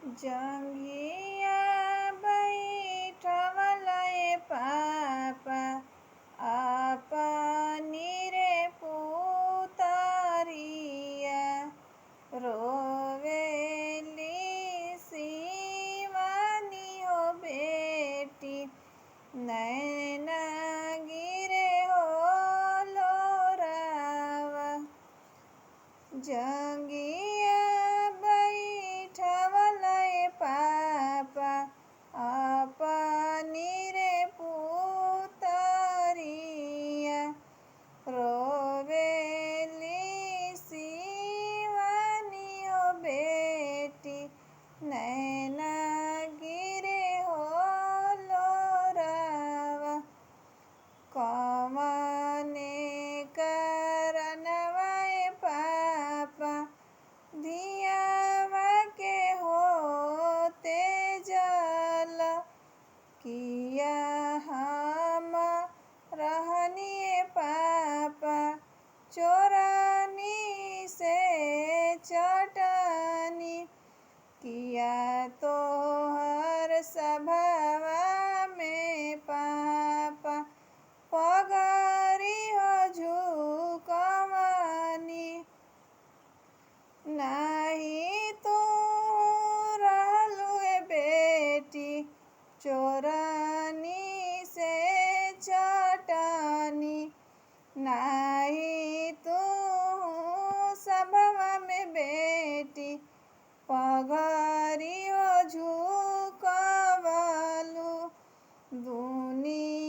जंघिया बैठवल पापा अपनी रे पुतरिया रोवेली शिवानी हो बेटी नैना गिरे हो लोरावा। जंघिया बैठवल पापा अपनी रे पुतरिया रोवेली शिवानी हो बेटी नैना गिरे हो लोरावा। कवने करनवा पापा धियावा के होते जल किया हम रहनी पापा चोरनी से चटनी किया तोहर सभावा में पापा पगरी हो झुकवनी नाही तू रहलू बेटी चोरनी से चटनी नाही तू सभवा में बेटी पगरी हो झुकवलू दुनिया